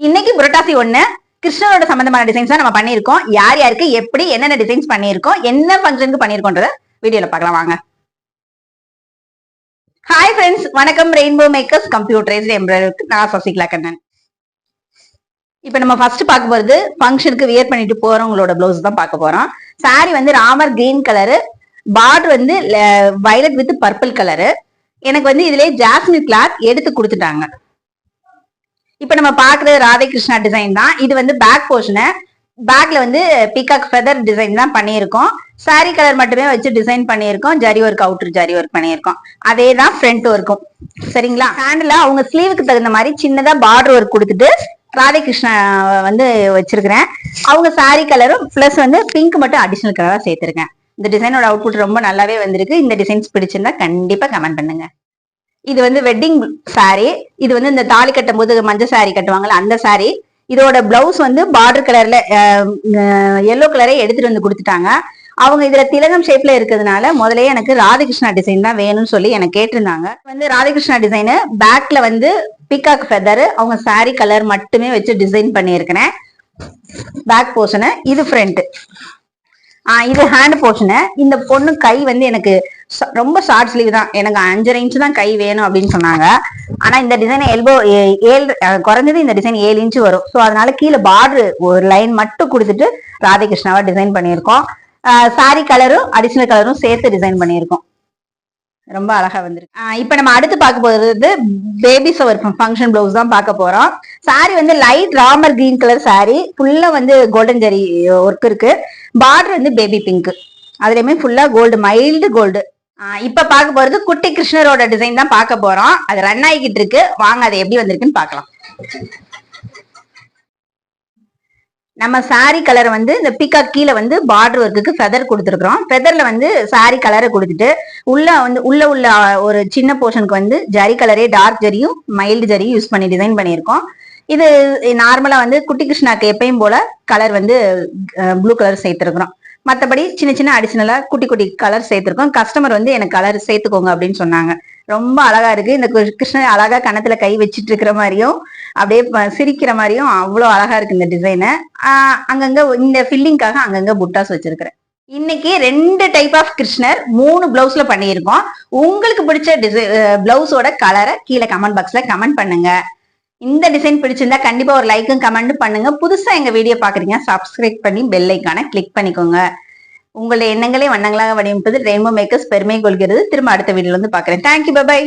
இன்னைக்கு புரட்டாசி 1 கிருஷ்ணரோட சம்பந்தமான டிசைன்ஸ் தான் நம்ம பண்ணிருக்கோம். யார் யாருக்கு எப்படி என்னென்ன டிசைன்ஸ் பண்ணிருக்கோம், என்ன ஃபங்க்ஷனுக்கு பண்ணிருக்கோம்ன்றத வீடியோல பார்க்கலாம் வாங்க. ஹாய் ஃப்ரெண்ட்ஸ், வணக்கம். ரெயின்போ மேக்கர்ஸ் கம்ப்யூட்டரைஸ்ட் எம்ப்ராய்டரிக்கு நான் சசிகலா கண்ணன். இப்ப நம்ம ஃபர்ஸ்ட் பார்க்க போறது ஃபங்க்ஷனுக்கு வியர் பண்ணிட்டு போறவங்களோட பிளவுஸ் தான் பார்க்க போறோம். சாரி வந்து ராமர் கிரீன் கலரு, பார்டர் வந்து வயலட் வித் பர்பிள் கலரு. எனக்கு வந்து இதுலயே ஜாஸ்மின் கிளாத் எடுத்து கொடுத்துட்டாங்க. இப்ப நம்ம பாக்குறது ராதே கிருஷ்ணா டிசைன் தான். இது வந்து பேக் போர்ஷனு, பேக்ல வந்து பீகாக் ஃபெதர் டிசைன் தான் பண்ணியிருக்கோம். சாரி கலர் மட்டுமே வச்சு டிசைன் பண்ணியிருக்கோம். Zari work, outer zari work பண்ணியிருக்கோம். அதே தான் ஃப்ரண்ட் ஒர்க்கும். சரிங்களா? ஹேண்ட்ல அவங்க ஸ்லீவுக்கு தகுந்த மாதிரி சின்னதா பார்டர் ஒர்க் கொடுத்துட்டு ராதே கிருஷ்ணா வந்து வச்சிருக்கிறேன். அவங்க சாரி கலரும் பிளஸ் வந்து பிங்க் மட்டும் அடிஷனல் கலரா சேர்த்திருக்கேன். இந்த டிசைனோட அவுட்புட் ரொம்ப நல்லாவே வந்திருக்கு. இந்த டிசைன்ஸ் பிடிச்சிருந்தா கண்டிப்பா கமெண்ட் பண்ணுங்க. இது வந்து வெட்டிங் சாரி. இது வந்து இந்த தாலி கட்டும் போது மஞ்சள் சாரி கட்டுவாங்கல்ல, அந்த சாரி. இதோட பிளவுஸ் வந்து பார்டர் கலர்ல எல்லோ கலரே எடுத்துட்டு வந்து கொடுத்துட்டாங்க. அவங்க இதுல திலகம் ஷேப்ல இருக்கிறதுனால முதலே எனக்கு ராதாகிருஷ்ணா டிசைன் தான் வேணும்னு சொல்லி எனக்கு கேட்டிருந்தாங்க. வந்து ராதாகிருஷ்ணா டிசைனு பேக்ல வந்து பீகாக் ஃபெதர், அவங்க சாரி கலர் மட்டுமே வச்சு டிசைன் பண்ணியிருக்கிறேன். Back portion. இது ஃப்ரண்ட். இது ஹேண்ட் போர்ஷனு. இந்த பொண்ணு கை வந்து எனக்கு ரொம்ப ஷார்ட் ஸ்லீவ் தான், எனக்கு 5.5 இன்ச் தான் கை வேணும் அப்படின்னு சொன்னாங்க. ஆனா இந்த டிசைன் எல்போ 7 குறைஞ்சது இந்த டிசைன் 7 இன்ச் வரும். ஸோ அதனால கீழே பார்டர் ஒரு லைன் மட்டும் கொடுத்துட்டு ராதாகிருஷ்ணாவா டிசைன் பண்ணியிருக்கோம். சாரி கலரும் அடிஷனல் கலரும் சேர்த்து டிசைன் பண்ணியிருக்கோம். ரொம்ப அழகா வந்திருக்கு. இப்ப நம்ம அடுத்து பார்க்க போறது பேபி ஷவர் ஃபங்க்ஷன் பிளவுஸ் தான் பார்க்க போறோம். சாரி வந்து light Ramar green colour sorry, ஃபுல்லா வந்து கோல்டன் ஜரி ஒர்க் இருக்கு. பார்டர் வந்து பேபி பிங்க், அதுலயுமே ஃபுல்லா கோல்டு, மைல்டு கோல்டு. இப்ப பார்க்க போறது குட்டி கிருஷ்ணரோட டிசைன் தான் பார்க்க போறோம். அது ரன் ஆகிக்கிட்டு இருக்கு. வாங்க அது எப்படி வந்திருக்குன்னு பார்க்கலாம். நம்ம சாரி கலர் வந்து இந்த பீகாக் கீழே வந்து பார்டர் ஒர்க்குக்கு ஃபெதர் கொடுத்துருக்கோம். ஃபெதர்ல வந்து சாரி கலரை கொடுத்துட்டு உள்ள ஒரு சின்ன போர்ஷனுக்கு வந்து ஜரி கலரே டார்க் ஜரியும் மைல்டு ஜரியும் யூஸ் பண்ணி டிசைன் பண்ணியிருக்கோம். இது நார்மலா வந்து குட்டி கிருஷ்ணாக்கு எப்பயும் போல கலர் வந்து ப்ளூ கலர் சேர்த்திருக்கிறோம். மற்றபடி சின்ன சின்ன அடிஷனலா குட்டி குட்டி கலர் சேர்த்திருக்கோம். கஸ்டமர் வந்து எனக்கு கலர் சேர்த்துக்கோங்க அப்படின்னு சொன்னாங்க. ரொம்ப அழகா இருக்கு. இந்த கிருஷ்ணன் அழகா கணத்துல கை வச்சிட்டு இருக்கிற மாதிரியும் அப்படியே சிரிக்கிற மாதிரியும் அவ்வளோ அழகா இருக்கு இந்த டிசைனு. அங்கங்க இந்த ஃபில்லிங்காக அங்கங்க புட்டாஸ் வச்சிருக்கிறேன். இன்னைக்கு 2 டைப் ஆஃப் கிருஷ்ணர் 3 பிளவுஸ்ல பண்ணியிருக்கோம். உங்களுக்கு பிடிச்ச பிளவுஸோட கலரை கீழே கமெண்ட் பாக்ஸ்ல கமெண்ட் பண்ணுங்க. இந்த டிசைன் பிடிச்சிருந்தா கண்டிப்பா ஒரு லைக்கும் கமெண்ட் பண்ணுங்க. புதுசா எங்க வீடியோ பாக்குறீங்க, சப்ஸ்கிரைப் பண்ணி பெல் ஐக்கான கிளிக் பண்ணிக்கோங்க. உங்களுடைய எண்ணங்களே வண்ணங்களாக வடிவமைப்பது ரெயின்போ மேக்கர்ஸ் பெருமை கொள்கிறது. திரும்ப அடுத்த வீடியோல வந்து பாக்குறேன். Thank you, by.